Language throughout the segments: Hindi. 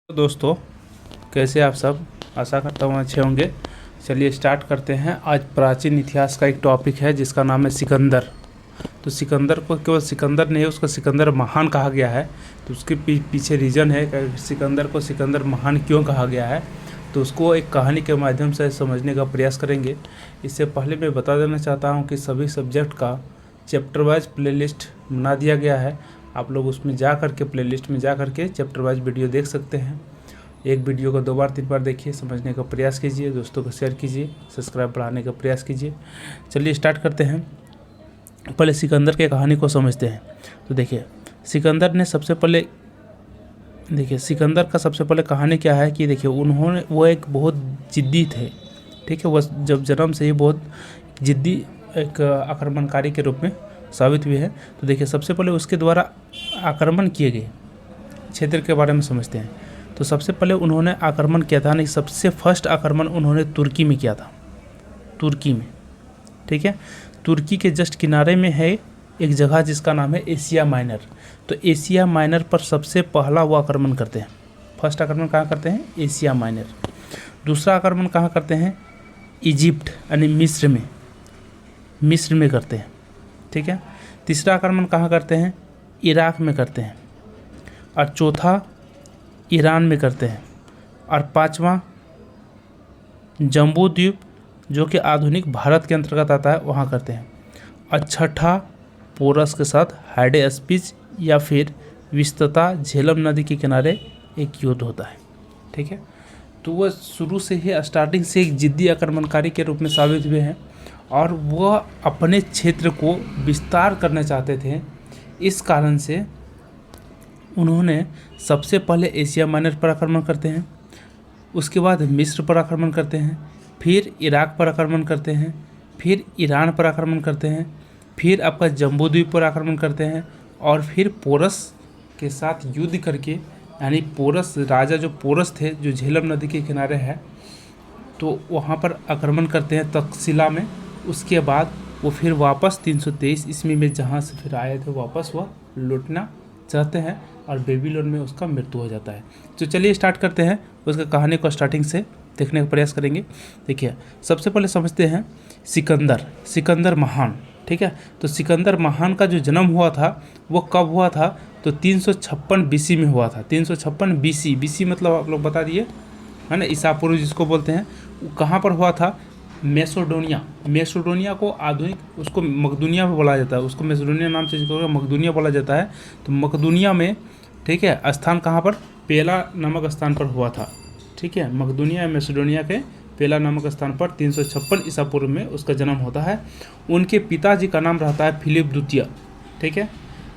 दोस्तों, कैसे आप सब। आशा करता हूँ अच्छे होंगे। चलिए स्टार्ट करते हैं। आज प्राचीन इतिहास का एक टॉपिक है जिसका नाम है सिकंदर। तो सिकंदर को केवल सिकंदर नहीं, उसको सिकंदर महान कहा गया है। तो उसके पीछे रीज़न है कि सिकंदर को सिकंदर महान क्यों कहा गया है। तो उसको एक कहानी के माध्यम से समझने का प्रयास करेंगे। इससे पहले मैं बता देना चाहता हूँ कि सभी सब्जेक्ट का चैप्टर वाइज प्लेलिस्ट बना दिया गया है। आप लोग उसमें जा करके प्लेलिस्ट में जा करके चैप्टर वाइज वीडियो देख सकते हैं। एक वीडियो को 2 बार 3 बार देखिए, समझने का प्रयास कीजिए, दोस्तों को शेयर कीजिए, सब्सक्राइब बढ़ाने का प्रयास कीजिए। चलिए स्टार्ट करते हैं। पहले सिकंदर के कहानी को समझते हैं। तो देखिए सिकंदर का सबसे पहले कहानी क्या है कि देखिए वो एक बहुत जिद्दी थे। ठीक है, वह जब जन्म से ही बहुत जिद्दी एक आक्रमणकारी के रूप में साबित हुए हैं। तो देखिए सबसे पहले उसके द्वारा आक्रमण किए गए क्षेत्र के बारे में समझते हैं। तो सबसे पहले उन्होंने आक्रमण किया था, नहीं सबसे फर्स्ट आक्रमण उन्होंने तुर्की में किया था। तुर्की में, ठीक है। तुर्की के जस्ट किनारे में है एक जगह जिसका नाम है एशिया माइनर। तो एशिया माइनर पर सबसे पहला वो आक्रमण करते हैं। फर्स्ट आक्रमण कहाँ करते हैं? Asia minor. दूसरा आक्रमण कहाँ करते हैं? इजिप्ट यानी मिस्र में करते हैं। ठीक है। तीसरा आक्रमण कहाँ करते हैं? इराक में करते हैं। और चौथा ईरान में करते हैं। और पांचवा जम्बू द्वीप जो कि आधुनिक भारत के अंतर्गत आता है वहाँ करते हैं। और छठा पोरस के साथ हाइडेस्पिच या फिर विस्तता झेलम नदी के किनारे एक युद्ध होता है। ठीक है। तो वह शुरू से ही स्टार्टिंग से एक जिद्दी आक्रमणकारी के रूप में साबित हुए हैं और वह अपने क्षेत्र को विस्तार करना चाहते थे। इस कारण से उन्होंने सबसे पहले एशिया माइनर पर आक्रमण करते हैं, उसके बाद मिस्र पर आक्रमण करते हैं, फिर इराक पर आक्रमण करते हैं, फिर ईरान पर आक्रमण करते हैं, फिर आपका जम्बू द्वीप पर आक्रमण करते हैं और फिर पोरस के साथ युद्ध करके, यानी पोरस राजा जो पोरस थे जो झेलम नदी के किनारे है, तो वहाँ पर आक्रमण करते हैं तक्षशिला में। उसके बाद वो फिर वापस 323 ईस्वी में जहाँ से फिर आए थे वापस वह लौटना चाहते हैं और बेबीलोन में उसका मृत्यु हो जाता है। तो चलिए स्टार्ट करते हैं, उसका कहानी को स्टार्टिंग से देखने का प्रयास करेंगे। देखिए सबसे पहले समझते हैं सिकंदर महान। ठीक है। तो सिकंदर महान का जो जन्म हुआ था वो कब हुआ था? तो 356 बीसी में हुआ था। 356 बीसी मतलब आप लोग बता दिए है ना, ईसा पूर्व जिसको बोलते हैं। कहाँ पर हुआ था? मैसेडोनिया को आधुनिक उसको मकदूनिया भी बोला जाता है, उसको मैसेडोनिया नाम से मकदूनिया बोला जाता है। तो मकदूनिया में, ठीक है, स्थान कहाँ पर? पेला नामक स्थान पर हुआ था। ठीक है, मकदूनिया या मैसेडोनिया के पेला नामक स्थान पर 356 ईसा पूर्व में उसका जन्म होता है। उनके पिताजी का नाम रहता है फिलिप द्वितीय। ठीक है।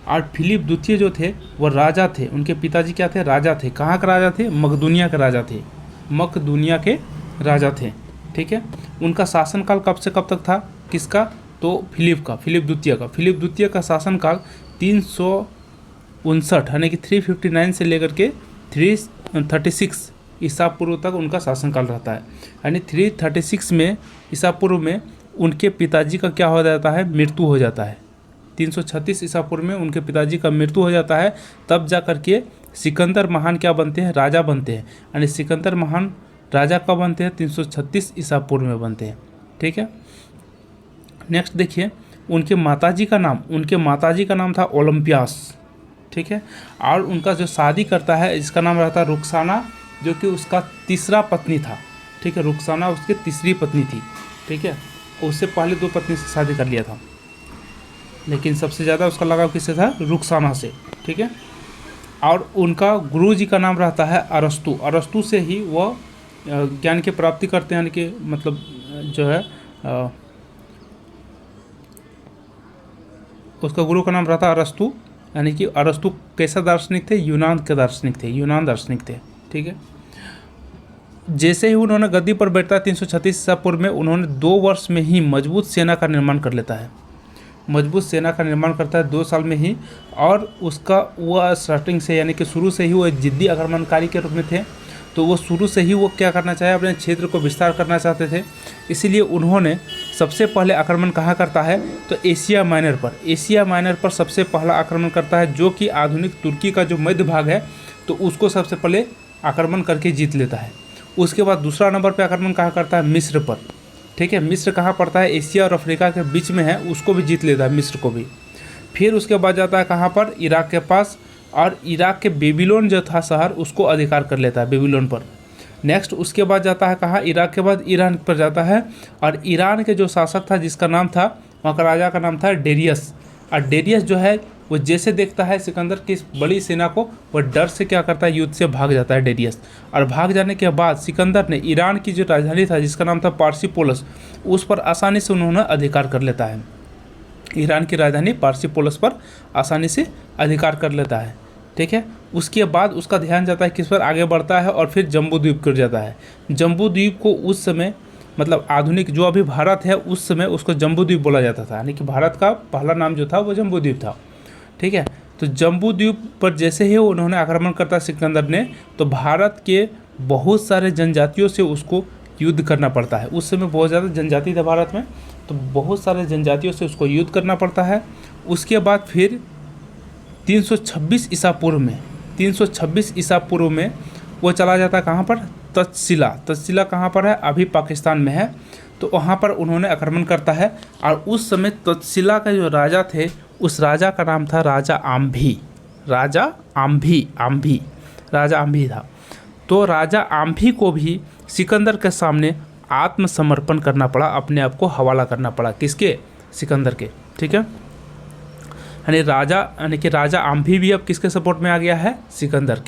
और फिलिप द्वितीय जो थे वह राजा थे। उनके पिताजी क्या थे? राजा थे। कहाँ के राजा थे? मकदूनिया के राजा थे। मकदूनिया के राजा थे। ठीक है। उनका शासनकाल कब से कब तक था? किसका? तो फिलिप द्वितीय का शासनकाल 359 यानी कि 359 से लेकर के 336 ईसा पूर्व तक उनका शासनकाल रहता है। यानी 336 में ईसा पूर्व में उनके पिताजी का क्या हो जाता है? मृत्यु हो जाता है। 336 ईसा पूर्व में उनके पिताजी का मृत्यु हो जाता है। तब जा करके सिकंदर महान क्या बनते हैं? राजा बनते हैं। यानी सिकंदर महान राजा कब बनते हैं? 336 ईसा पूर्व में बनते हैं। ठीक है। नेक्स्ट देखिए उनके माताजी का नाम था ओलंपियास। ठीक है। और उनका जो शादी करता है जिसका नाम रहता है रुक्साना, जो कि उसका तीसरा पत्नी था। ठीक है, रुक्साना उसकी तीसरी पत्नी थी। ठीक है, उससे पहले 2 पत्नी से शादी कर लिया था, लेकिन सबसे ज़्यादा उसका लगाव किससे था? रुक्साना से। ठीक है। और उनका गुरुजी का नाम रहता है अरस्तु से ही वह ज्ञान की प्राप्ति करते हैं। यानी कि मतलब जो है उसका गुरु का नाम रहता है अरस्तु। यानी कि अरस्तु कैसा दार्शनिक थे? यूनान के दार्शनिक थे। ठीक है। जैसे ही उन्होंने गद्दी पर बैठता है 336 ईसा पूर्व में, उन्होंने 2 वर्ष में ही मजबूत सेना का निर्माण कर लेता है। मजबूत सेना का निर्माण करता है 2 साल में ही। और उसका वह स्टार्टिंग से यानी कि शुरू से ही वो जिद्दी आक्रमणकारी के रूप में थे। तो वो शुरू से ही वो क्या करना चाहे? अपने क्षेत्र को विस्तार करना चाहते थे। इसीलिए उन्होंने सबसे पहले आक्रमण कहाँ करता है? तो एशिया माइनर पर सबसे पहला आक्रमण करता है, जो कि आधुनिक तुर्की का जो मध्य भाग है, तो उसको सबसे पहले आक्रमण करके जीत लेता है। उसके बाद दूसरा नंबर पे आक्रमण कहाँ करता है, मिस्र पर। ठीक है, मिस्र कहाँ पड़ता है, एशिया और अफ्रीका के बीच में है, उसको भी जीत लेता है, मिस्र को भी। फिर उसके बाद जाता है कहाँ पर, इराक के पास, और इराक के बेबीलोन जो था शहर, उसको अधिकार कर लेता है बेबीलोन पर। नेक्स्ट उसके बाद जाता है कहाँ, इराक के बाद ईरान पर जाता है, और ईरान के जो शासक था जिसका नाम था, वहाँ का राजा का नाम था डेरियस। और डेरियस जो है वो जैसे देखता है सिकंदर की इस बड़ी सेना को, वह डर से क्या करता है, युद्ध से भाग जाता है डेरियस। और भाग जाने के बाद सिकंदर ने ईरान की जो राजधानी था जिसका नाम था पार्सिपोलस, उस पर आसानी से उन्होंने अधिकार कर लेता है। ईरान की राजधानी पार्सिपोलस पर आसानी से अधिकार कर लेता है। ठीक है, उसके बाद उसका ध्यान जाता है किस पर, आगे बढ़ता है और फिर जम्बू द्वीप कर जाता है। जम्बू द्वीप को उस समय मतलब आधुनिक जो अभी भारत है उस समय उसको जम्बू द्वीप बोला जाता था, यानी कि भारत का पहला नाम जो था वो जम्बू द्वीप था। ठीक है, तो जम्बू द्वीप पर जैसे ही उन्होंने आक्रमण करता सिकंदर ने, तो भारत के बहुत सारे जनजातियों से उसको युद्ध करना पड़ता है। उस समय बहुत ज़्यादा जनजाति था भारत में, तो बहुत सारे जनजातियों से उसको युद्ध करना पड़ता है। उसके बाद फिर 326 ईसा पूर्व में वो चला जाता है कहाँ पर, तक्षशिला। तक्षशिला कहाँ पर है, अभी पाकिस्तान में है। तो वहाँ पर उन्होंने आक्रमण करता है, और उस समय तक्षशिला का जो राजा थे उस राजा का नाम था राजा आम्भी। राजा आम्भी था। तो राजा आम्भी को भी सिकंदर के सामने आत्मसमर्पण करना पड़ा, अपने आप को हवाला करना पड़ा, किसके, सिकंदर के। ठीक है, यानी कि राजा आम्भी भी अब किसके सपोर्ट में आ गया है, सिकंदर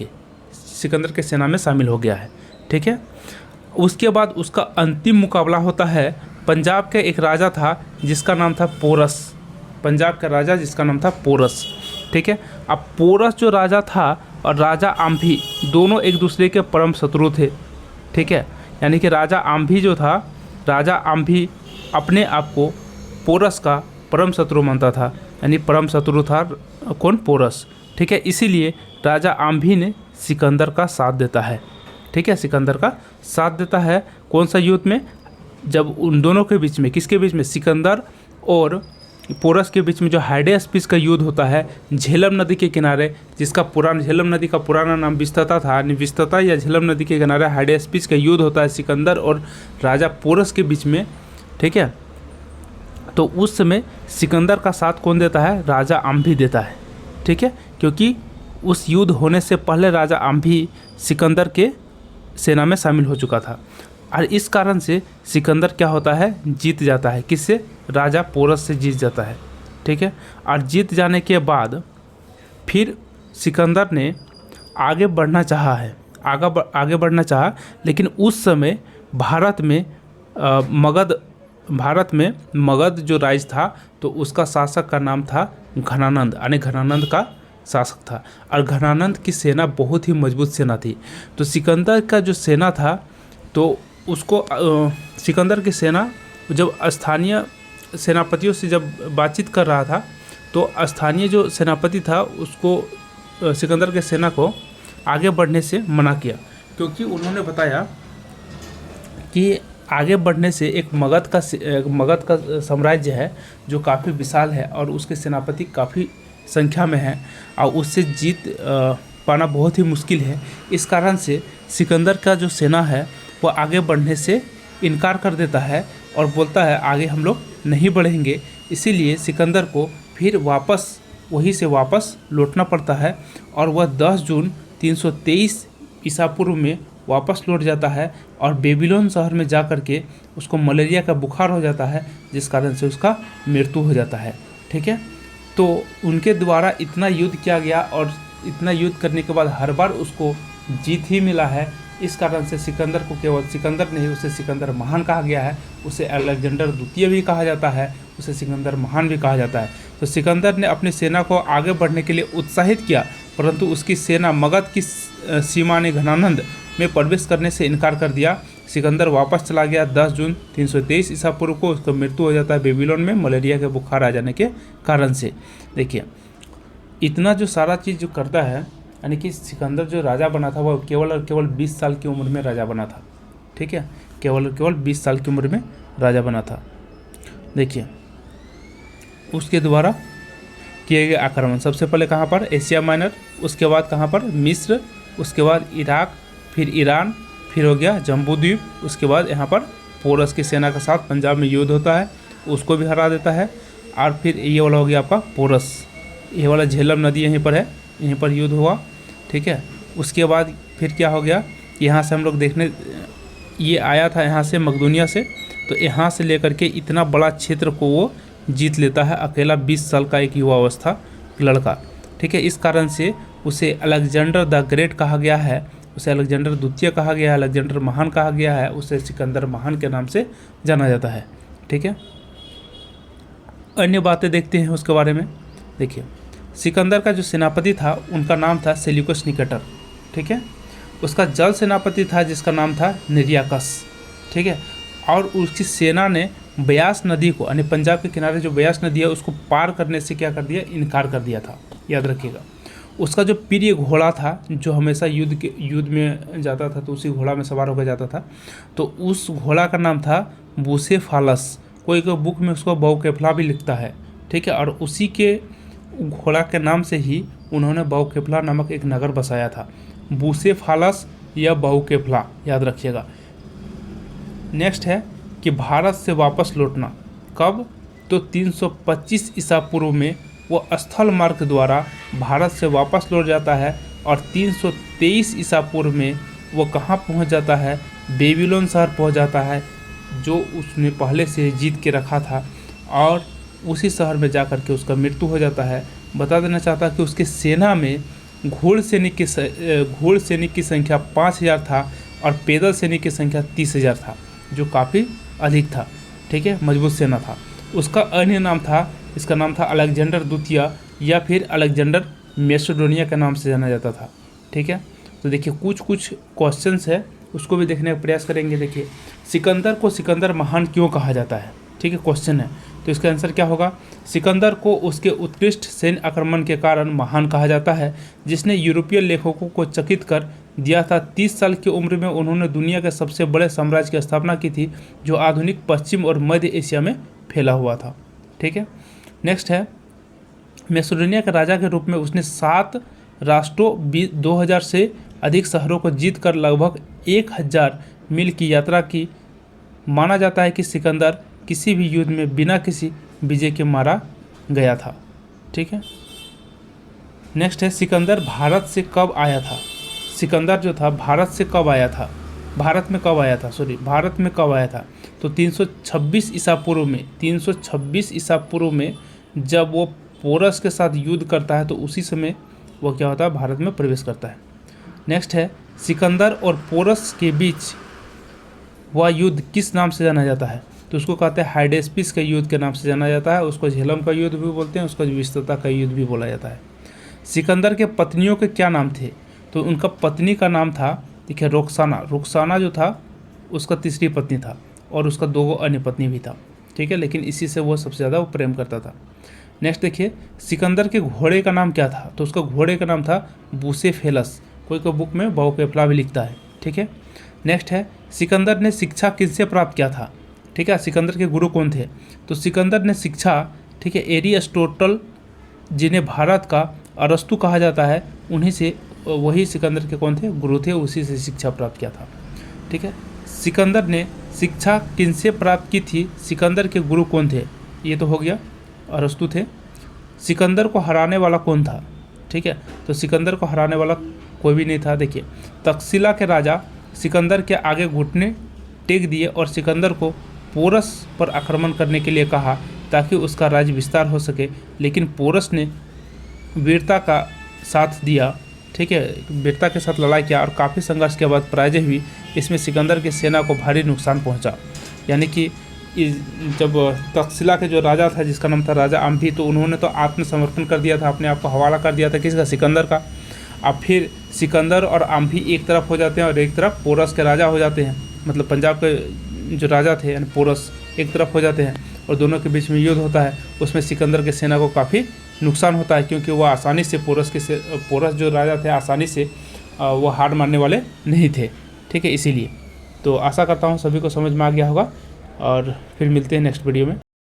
के सेना में शामिल हो गया है। ठीक है, उसके बाद उसका अंतिम मुकाबला होता है पंजाब के एक राजा था जिसका नाम था पोरस। पंजाब का राजा जिसका नाम था पोरस। ठीक है, अब पोरस जो राजा था और राजा आम्भी दोनों एक दूसरे के परम शत्रु थे। ठीक है, यानी कि राजा आम्भी जो था, राजा आम्भी अपने आप को पोरस का परम शत्रु मानता था, यानी परम शत्रु था कौन, पोरस। ठीक है, इसीलिए राजा आम्भी ने सिकंदर का साथ देता है। ठीक है, सिकंदर का साथ देता है कौन सा युद्ध में, जब उन दोनों के बीच में, किसके बीच में, सिकंदर और पोरस के बीच में जो हाइडेस्पिस का युद्ध होता है झेलम नदी के किनारे, जिसका झेलम नदी का पुराना नाम विस्तता था, विस्तता या झेलम नदी के किनारे हाइडेस्पिस का युद्ध होता है सिकंदर और राजा पोरस के बीच में। ठीक है, तो उस समय सिकंदर का साथ कौन देता है, राजा आम्भी देता है। ठीक है, क्योंकि उस युद्ध होने से पहले राजा आम्भी सिकंदर के सेना में शामिल हो चुका था, और इस कारण से सिकंदर क्या होता है, जीत जाता है। किससे, राजा पोरस से जीत जाता है। ठीक है, और जीत जाने के बाद फिर सिकंदर ने आगे बढ़ना चाहा, लेकिन उस समय भारत में मगध जो राज्य था तो उसका शासक का नाम था घनानंद, यानी घनानंद का शासक था, और घनानंद की सेना बहुत ही मजबूत सेना थी। तो सिकंदर का जो सेना था, तो उसको सिकंदर की सेना जब स्थानीय सेनापतियों से जब बातचीत कर रहा था, तो स्थानीय जो सेनापति था उसको सिकंदर के सेना को आगे बढ़ने से मना किया, क्योंकि उन्होंने बताया कि आगे बढ़ने से एक मगध का साम्राज्य है जो काफ़ी विशाल है और उसके सेनापति काफ़ी संख्या में है, और उससे जीत पाना बहुत ही मुश्किल है। इस कारण से सिकंदर का जो सेना है वो आगे बढ़ने से इनकार कर देता है और बोलता है आगे हम लोग नहीं बढ़ेंगे। इसीलिए सिकंदर को फिर वहीं से वापस लौटना पड़ता है, और वह 10 जून 323 ईसा पूर्व में वापस लौट जाता है, और बेबीलोन शहर में जा कर के उसको मलेरिया का बुखार हो जाता है, जिस कारण से उसका मृत्यु हो जाता है। ठीक है, तो उनके द्वारा इतना युद्ध किया गया, और इतना युद्ध करने के बाद हर बार उसको जीत ही मिला है। इस कारण से सिकंदर को केवल सिकंदर नहीं, उसे सिकंदर महान कहा गया है। उसे अलेक्जेंडर द्वितीय भी कहा जाता है, उसे सिकंदर महान भी कहा जाता है। तो सिकंदर ने अपनी सेना को आगे बढ़ने के लिए उत्साहित किया, परंतु उसकी सेना मगध की सीमा ने घनानंद में प्रवेश करने से इनकार कर दिया। सिकंदर वापस चला गया। 10 जून 323 ईसा पूर्व को उसका मृत्यु हो जाता है बेबीलोन में मलेरिया के बुखार आ जाने के कारण से। देखिए, इतना जो सारा चीज़ जो करता है, यानी कि सिकंदर जो राजा बना था वह केवल और केवल 20 साल की उम्र में राजा बना था। ठीक है, केवल 20 साल की उम्र में राजा बना था। देखिए, उसके द्वारा किए गए आक्रमण सबसे पहले कहाँ पर, एशिया माइनर, उसके बाद कहाँ पर, मिस्र, उसके बाद इराक, फिर ईरान, फिर हो गया जम्बू द्वीप, उसके बाद यहाँ पर पोरस की सेना के साथ पंजाब में युद्ध होता है, उसको भी हरा देता है। और फिर ये वाला हो गया आपका पोरस, ये वाला झेलम नदी यहीं पर है, यहीं पर युद्ध हुआ, ठीक है। उसके बाद फिर क्या हो गया, यहाँ से हम लोग देखने, ये आया था यहाँ से मकदूनिया से, तो यहाँ से लेकर के इतना बड़ा क्षेत्र को वो जीत लेता है अकेला, 20 साल का एक युवा अवस्था लड़का, ठीक है। इस कारण से उसे अलेक्जेंडर द ग्रेट कहा गया है, उसे अलेक्जेंडर द्वितीय कहा गया है, अलेक्जेंडर महान कहा गया है, उसे सिकंदर महान के नाम से जाना जाता है, ठीक है। अन्य बातें देखते हैं उसके बारे में। देखिए, सिकंदर का जो सेनापति था उनका नाम था सेल्यूकस निकेटर, ठीक है। उसका जल सेनापति था जिसका नाम था निर्याकस, ठीक है। और उसकी सेना ने ब्यास नदी को, यानी पंजाब के किनारे जो ब्यास नदी है उसको पार करने से क्या कर दिया, इनकार कर दिया था, याद रखिएगा। उसका जो प्रिय घोड़ा था जो हमेशा युद्ध में जाता था, तो उसी घोड़ा में सवार होकर जाता था, तो उस घोड़ा का नाम था बुसेफालस, कोई बुक में उसको बाउकेफला भी लिखता है, ठीक है। और उसी के घोड़ा के नाम से ही उन्होंने बाउकेफला नामक एक नगर बसाया था, बुसेफालस या बाउकेफला, याद रखिएगा। नेक्स्ट है कि भारत से वापस लौटना, कब, तो 325 ईसा पूर्व में वो स्थल मार्ग द्वारा भारत से वापस लौट जाता है, और 323 ईसा पूर्व में वो कहाँ पहुँच जाता है, बेबीलोन शहर पहुँच जाता है, जो उसने पहले से जीत के रखा था, और उसी शहर में जा कर के उसका मृत्यु हो जाता है। बता देना चाहता कि उसके सेना में घोड़ सैनिक की संख्या 5000 था, और पैदल सैनिक की संख्या 30,000 था, जो काफ़ी अधिक था, ठीक है, मजबूत सेना था। उसका अन्य नाम था, इसका नाम था अलेक्जेंडर द्वितीय, या फिर अलेक्जेंडर मैसेडोनिया के नाम से जाना जाता था, ठीक है। तो देखिए कुछ क्वेश्चंस है, उसको भी देखने का प्रयास करेंगे। देखिए, सिकंदर को सिकंदर महान क्यों कहा जाता है, ठीक है, क्वेश्चन है। तो इसका आंसर क्या होगा, सिकंदर को उसके उत्कृष्ट सैन्य आक्रमण के कारण महान कहा जाता है, जिसने यूरोपीय लेखकों को चकित कर दिया था। 30 साल की उम्र में उन्होंने दुनिया के सबसे बड़े साम्राज्य की स्थापना की थी, जो आधुनिक पश्चिम और मध्य एशिया में फैला हुआ था, ठीक है। नेक्स्ट है, मैसेडोनिया के राजा के रूप में उसने 7 राष्ट्रों 2000 से अधिक शहरों को जीतकर लगभग 1000 मील की यात्रा की। माना जाता है कि सिकंदर किसी भी युद्ध में बिना किसी विजय के मारा गया था, ठीक है। नेक्स्ट है, सिकंदर भारत से कब आया था। सिकंदर जो था भारत से कब आया था, भारत में कब आया था, तो 326 ईसा पूर्व में, 326 ईसा पूर्व में जब वो पोरस के साथ युद्ध करता है, तो उसी समय वो क्या होता है, भारत में प्रवेश करता है। नेक्स्ट है, सिकंदर और पोरस के बीच वह युद्ध किस नाम से जाना जाता है, तो उसको कहते हैं हाइडेस्पिस के युद्ध के नाम से जाना जाता है। उसको झेलम का युद्ध भी बोलते हैं, उसको विस्तृता का युद्ध भी बोला जाता है। सिकंदर के पत्नियों के क्या नाम थे, तो उनका पत्नी का नाम था, देखिए, रुखसाना जो था उसका तीसरी पत्नी था, और उसका 2 अन्य पत्नी भी था, ठीक है, लेकिन इसी से वो सबसे ज़्यादा वो प्रेम करता था। नेक्स्ट देखिए, सिकंदर के घोड़े का नाम क्या था, तो उसका घोड़े का नाम था बुसेफेलस, कोई बुक में बाउकेफला भी लिखता है, ठीक है। नेक्स्ट है, सिकंदर ने शिक्षा किससे प्राप्त किया था, ठीक है, सिकंदर के गुरु कौन थे, तो सिकंदर ने शिक्षा, ठीक है, एरिस्टोटल, जिन्हें भारत का अरस्तु कहा जाता है, उन्हीं से, वही सिकंदर के कौन थे, गुरु थे, उसी से शिक्षा प्राप्त किया था, ठीक है। सिकंदर ने शिक्षा किनसे प्राप्त की थी, सिकंदर के गुरु कौन थे, ये तो हो गया, अरस्तु थे। सिकंदर को हराने वाला कौन था, ठीक है, तो सिकंदर को हराने वाला कोई भी नहीं था। देखिए, तक्षशिला के राजा सिकंदर के आगे घुटने टेक दिए और सिकंदर को पोरस पर आक्रमण करने के लिए कहा, ताकि उसका राज्य विस्तार हो सके, लेकिन पोरस ने वीरता का साथ दिया, ठीक है, वीरता के साथ लड़ाई किया, और काफ़ी संघर्ष के बाद पराजय हुई। इसमें सिकंदर की सेना को भारी नुकसान पहुंचा। यानी कि जब तक्षशिला के जो राजा था, जिसका नाम था राजा आम्भी, तो उन्होंने तो आत्मसमर्पण कर दिया था, अपने आप को हवाला कर दिया था, किसका, सिकंदर का। अब फिर सिकंदर और आम्भी एक तरफ हो जाते हैं, और एक तरफ पोरस के राजा हो जाते हैं, मतलब पंजाब के जो राजा थे यानी पोरस एक तरफ हो जाते हैं, और दोनों के बीच में युद्ध होता है। उसमें सिकंदर के सेना को काफ़ी नुकसान होता है, क्योंकि वह आसानी से पोरस जो राजा थे आसानी से वो हार मानने वाले नहीं थे, ठीक है, इसीलिए। तो आशा करता हूँ सभी को समझ में आ गया होगा, और फिर मिलते हैं नेक्स्ट वीडियो में।